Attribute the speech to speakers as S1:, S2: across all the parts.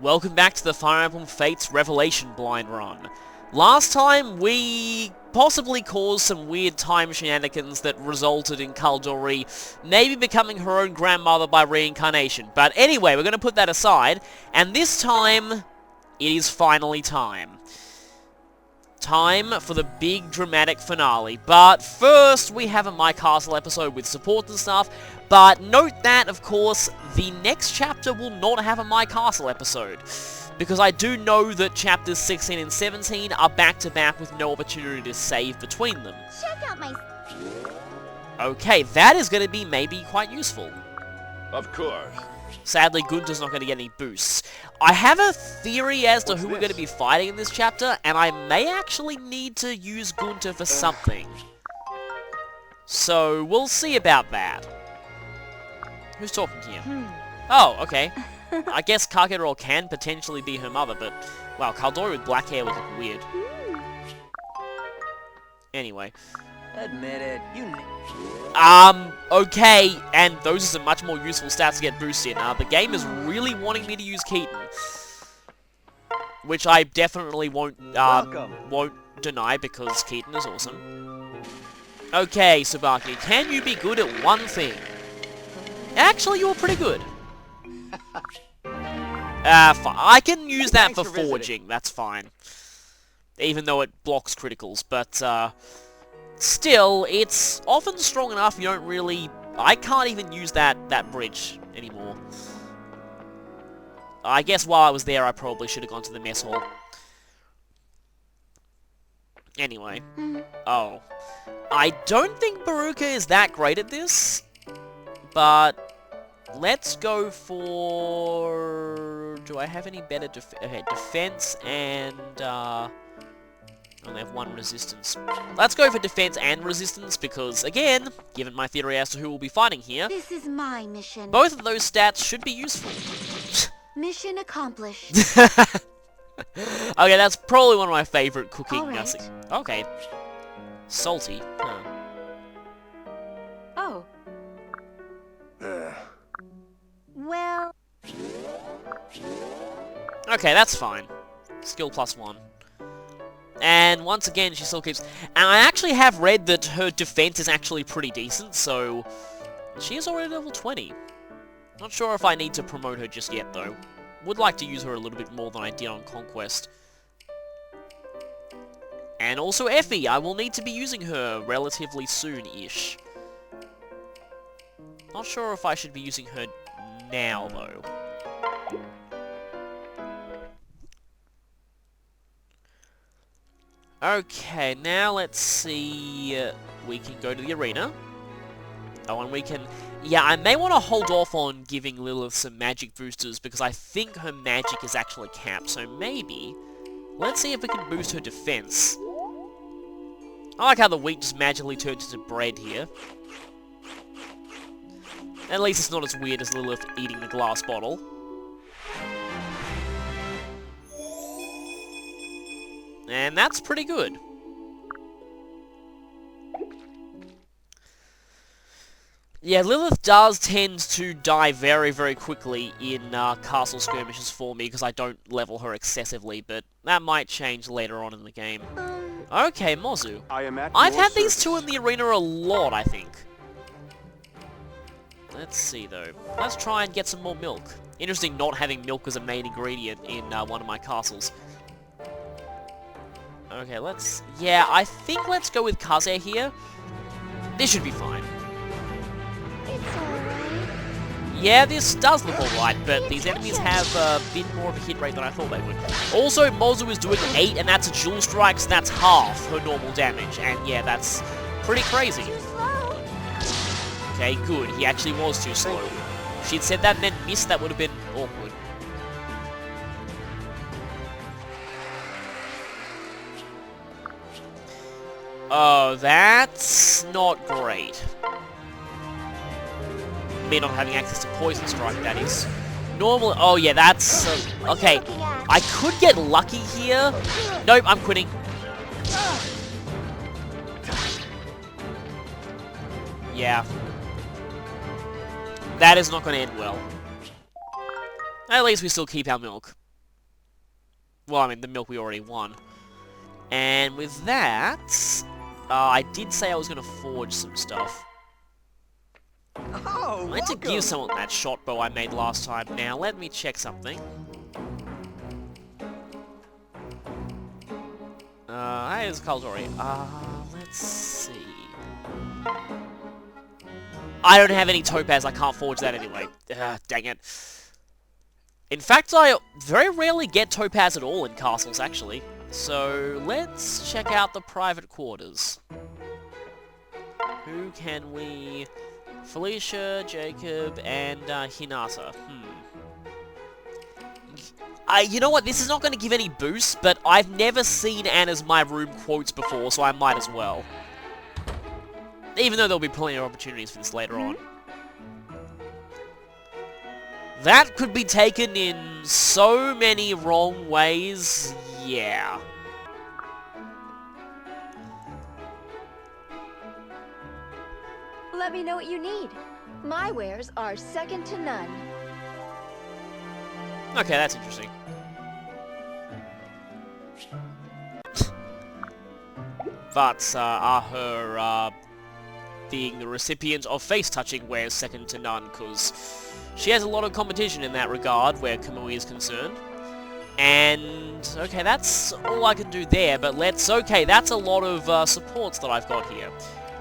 S1: Welcome back to the Fire Emblem Fates Revelation blind run. Last time, we possibly caused some weird time shenanigans that resulted in Kaldori maybe becoming her own grandmother by reincarnation. But anyway, we're going to put that aside, and this time, it is finally time. Time for the big dramatic finale. But first, we have a My Castle episode with support and stuff. But note that, of course, the next chapter will not have a My Castle episode. Because I do know that chapters 16 and 17 are back-to-back with no opportunity to save between them.
S2: Check out my...
S1: Okay, that is going to be maybe quite useful.
S3: Of course.
S1: Sadly, Gunter's not going to get any boosts. I have a theory as to who we're going to be fighting in this chapter, and I may actually need to use Gunter for something. So, we'll see about that. Who's talking to you? Oh, okay. I guess Kagero can potentially be her mother, but... wow, Kaldori with black hair would look weird. Anyway.
S4: Admit it,
S1: Okay, and those are some much more useful stats to get boosted. The game is really wanting me to use Keaton. Which I definitely won't deny, because Keaton is awesome. Okay, Tsubaki, can you be good at one thing? Actually, you're pretty good. I can use that for forging, that's fine. Even though it blocks criticals, but, still, it's often strong enough you don't really... I can't even use that bridge anymore. I guess while I was there, I probably should have gone to the mess hall. Anyway. Oh. I don't think Baruka is that great at this, but... let's go for... do I have any better defense and, I only have one resistance. Let's go for defense and resistance because, again, given my theory as to who will be fighting here,
S2: This is my mission.
S1: both of those stats should be useful.
S2: Mission accomplished.
S1: Okay, that's probably one of my favorite cooking
S2: Alright.
S1: Okay. Salty. Huh.
S2: Oh. Well...
S1: Okay, that's fine. Skill +1. And once again, she still keeps... and I actually have read that her defense is actually pretty decent, so... she is already level 20. Not sure if I need to promote her just yet, though. Would like to use her a little bit more than I did on Conquest. And also Effie, I will need to be using her relatively soon-ish. Not sure if I should be using her now, though. Okay, now let's see... we can go to the arena. Oh, and we can... yeah, I may want to hold off on giving Lilith some magic boosters, because I think her magic is actually capped, so maybe... let's see if we can boost her defense. I like how the wheat just magically turns into bread here. At least it's not as weird as Lilith eating the glass bottle. And that's pretty good. Yeah, Lilith does tend to die very, very quickly in castle skirmishes for me because I don't level her excessively, but that might change later on in the game. Okay, Mozu. I've had these two in the arena a lot, I think. Let's see, though. Let's try and get some more milk. Interesting not having milk as a main ingredient in one of my castles. Okay, let's... yeah, I think let's go with Kaze here. This should be fine.
S2: It's alright.
S1: Yeah, this does look alright, but these enemies have a bit more of a hit rate than I thought they would. Also, Mozu is doing 8, and that's a dual strike, so that's half her normal damage. And yeah, that's pretty crazy.
S2: Too slow.
S1: Okay, good. He actually was too slow. If she'd said that and then missed, that would have been awkward. Oh, that's not great. Me not having access to Poison Strike, that is. Normally... oh yeah, that's... okay, I could get lucky here. Nope, I'm quitting. Yeah. That is not going to end well. At least we still keep our milk. Well, I mean, the milk we already won. And with that, I did say I was going to forge some stuff.
S3: Oh,
S1: I meant to give someone that shot bow I made last time. Now, let me check something. Hey, there's Kaldori. Let's see. I don't have any topaz, I can't forge that anyway. Dang it. In fact, I very rarely get topaz at all in castles, actually. So, let's check out the private quarters. Who can we... Felicia, Jacob, and Hinata. You know what, this is not going to give any boosts, but I've never seen Anna's My Room quotes before, so I might as well. Even though there'll be plenty of opportunities for this later on. That could be taken in so many wrong ways, yeah.
S2: Let me know what you need. My wares are second to none.
S1: Okay, that's interesting. But are her being the recipient of face-touching wares second to none, because she has a lot of competition in that regard where Kamui is concerned. And, okay, that's all I can do there, but okay, that's a lot of supports that I've got here.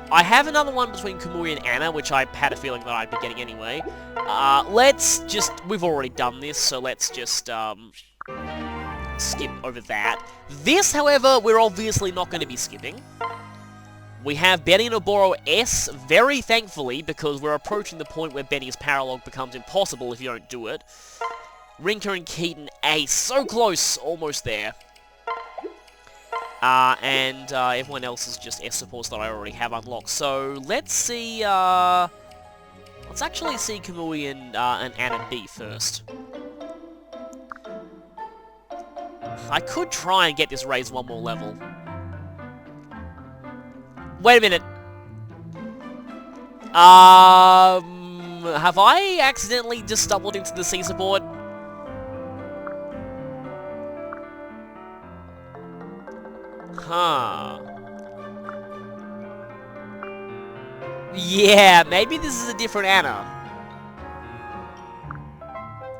S1: I have another one between Kamui and Anna, which I had a feeling that I'd be getting anyway. We've already done this, so let's just, skip over that. This, however, we're obviously not going to be skipping. We have Benny and Oboro S, very thankfully, because we're approaching the point where Benny's paralog becomes impossible if you don't do it. Rinka and Keaton A, so close, almost there. And everyone else is just S supports that I already have unlocked. So, let's see, let's actually see Kamui and Anna B first. I could try and get this raised one more level. Wait a minute. Have I accidentally just stumbled into the C support? Huh. Yeah, maybe this is a different Anna.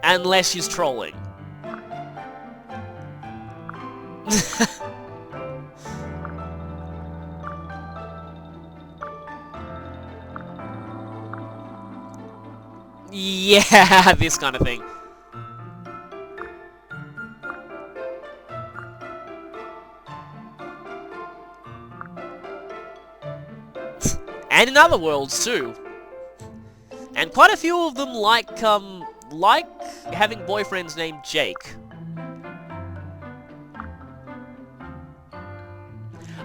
S1: Unless she's trolling. Yeah, this kind of thing. And in other worlds, too. And quite a few of them like having boyfriends named Jake.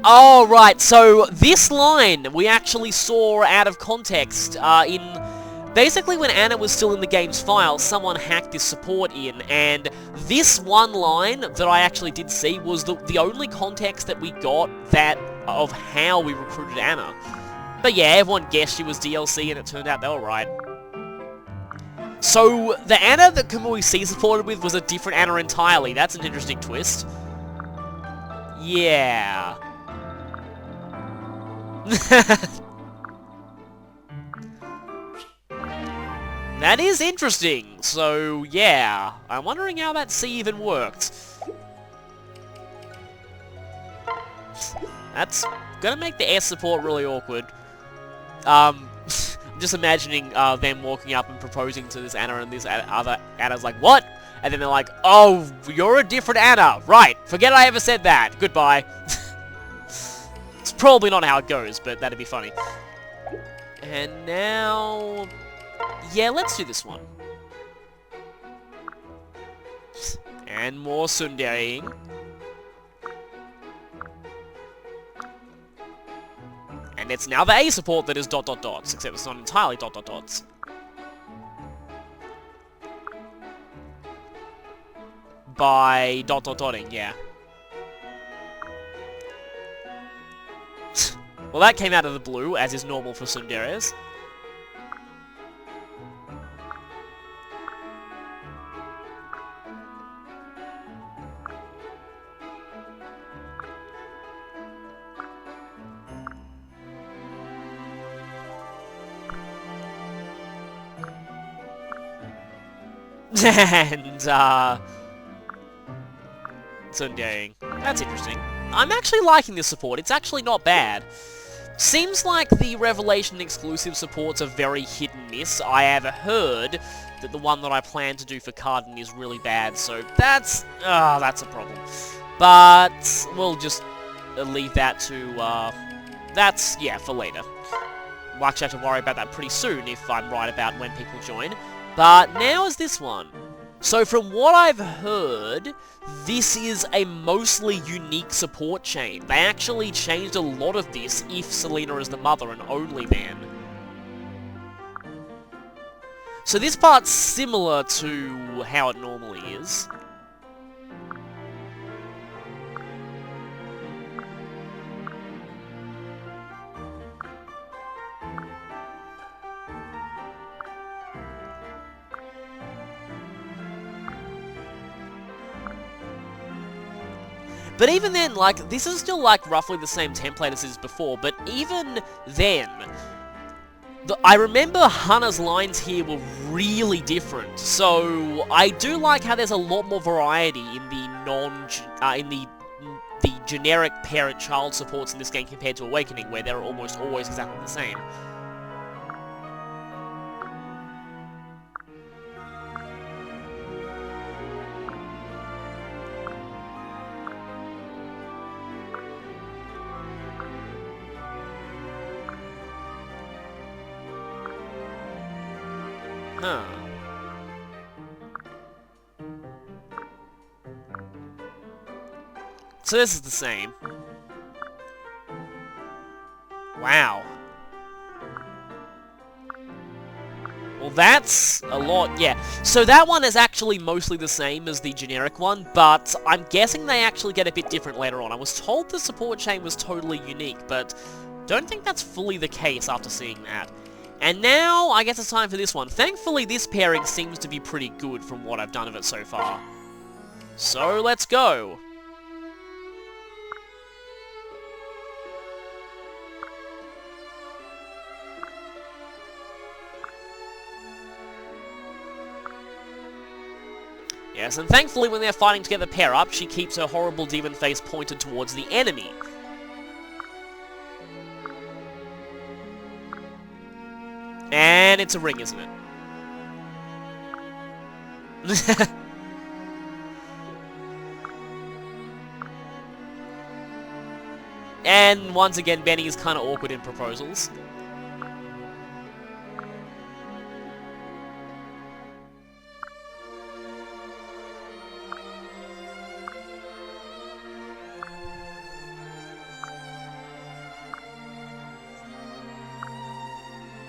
S1: Oh, right, so this line we actually saw out of context in... Basically, when Anna was still in the game's file, someone hacked this support in, and this one line that I actually did see was the only context that we got of how we recruited Anna. But yeah, everyone guessed she was DLC, and it turned out they were right. So, the Anna that Kamui C supported with was a different Anna entirely. That's an interesting twist. Yeah. That is interesting, so yeah. I'm wondering how that C even worked. That's gonna make the S support really awkward. I'm just imagining them walking up and proposing to this Anna, and this other Anna's like, what? And then they're like, oh, you're a different Anna. Right, forget I ever said that. Goodbye. It's probably not how it goes, but that'd be funny. And now... yeah, let's do this one. And more Sundaring. And it's now the A support that is ... except it's not entirely ... By ... ing, yeah. Well, that came out of the blue, as is normal for Sundares. And, Tsundering. That's interesting. I'm actually liking this support. It's actually not bad. Seems like the Revelation exclusive supports are very hit and miss. I have heard that the one that I plan to do for Cardin is really bad, so that's a problem. But we'll just leave that to, that's, yeah, for later. We'll actually have to worry about that pretty soon if I'm right about when people join. But now is this one. So from what I've heard, this is a mostly unique support chain. They actually changed a lot of this if Selena is the mother and only then. So this part's similar to how it normally is. But even then, like, this is still, like, roughly the same template as is before, but even then, I remember Hana's lines here were really different, so I do like how there's a lot more variety in the the generic parent-child supports in this game compared to Awakening, where they're almost always exactly the same. Huh. So this is the same. Wow. Well, that's a lot, yeah. So that one is actually mostly the same as the generic one, but I'm guessing they actually get a bit different later on. I was told the support chain was totally unique, but don't think that's fully the case after seeing that. And now, I guess it's time for this one. Thankfully, this pairing seems to be pretty good from what I've done of it so far. So, let's go! Yes, and thankfully when they're fighting together pair up, she keeps her horrible demon face pointed towards the enemy. And it's a ring, isn't it? And once again, Benny is kind of awkward in proposals.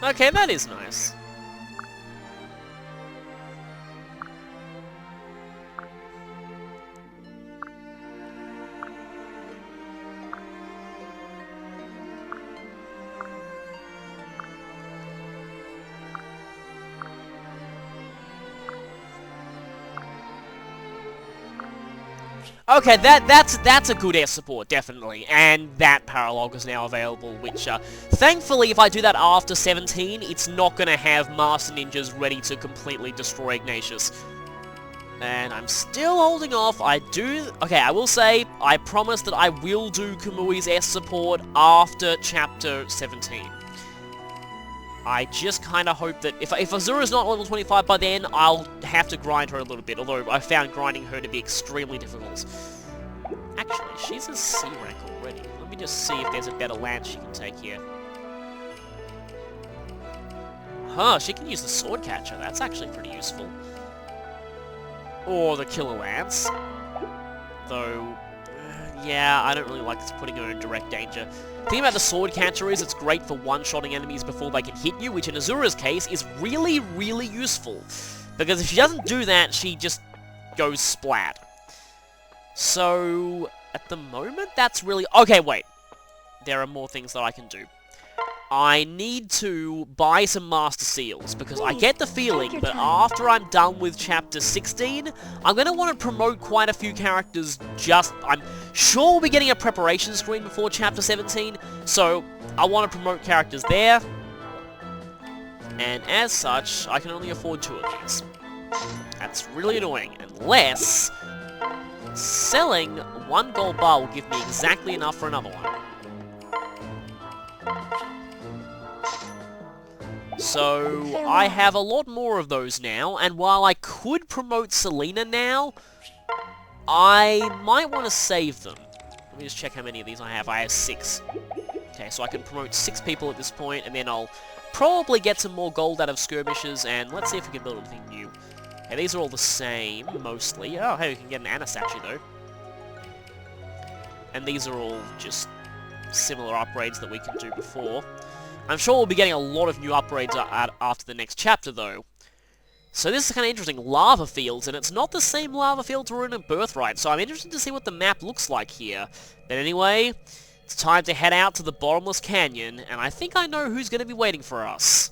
S1: Okay, that is nice. Okay, that's a good air support, definitely, and that paralog is now available, which, thankfully, if I do that after 17, it's not gonna have Master Ninjas ready to completely destroy Ignatius. And I'm still holding off. Okay, I will say, I promise that I will do Kamui's S support after Chapter 17. I just kind of hope that if Azura's not level 25 by then, I'll have to grind her a little bit, although I found grinding her to be extremely difficult. Actually, she's a C rank already. Let me just see if there's a better lance she can take here. Huh, she can use the sword catcher. That's actually pretty useful. Or the killer lance. Though, yeah, I don't really like putting her in direct danger. The thing about the sword catcher is it's great for one-shotting enemies before they can hit you, which in Azura's case is really, really useful. Because if she doesn't do that, she just goes splat. So, at the moment, that's really... Okay, wait. There are more things that I can do. I need to buy some Master Seals, because I get the feeling that after I'm done with Chapter 16, I'm going to want to promote quite a few characters I'm sure we'll be getting a preparation screen before Chapter 17, so I want to promote characters there, and as such, I can only afford 2 of these. That's really annoying, unless selling 1 gold bar will give me exactly enough for another one. So, I have a lot more of those now, and while I could promote Selena now, I might want to save them. Let me just check how many of these I have. I have 6. Okay, so I can promote 6 people at this point, and then I'll probably get some more gold out of skirmishes, and let's see if we can build anything new. Okay, these are all the same, mostly. Oh, hey, we can get an Anna statue, though. And these are all just similar upgrades that we can do before. I'm sure we'll be getting a lot of new upgrades after the next chapter, though. So this is kind of interesting. Lava fields, and it's not the same lava fields we're in a Birthright, so I'm interested to see what the map looks like here. But anyway, it's time to head out to the bottomless canyon, and I think I know who's going to be waiting for us.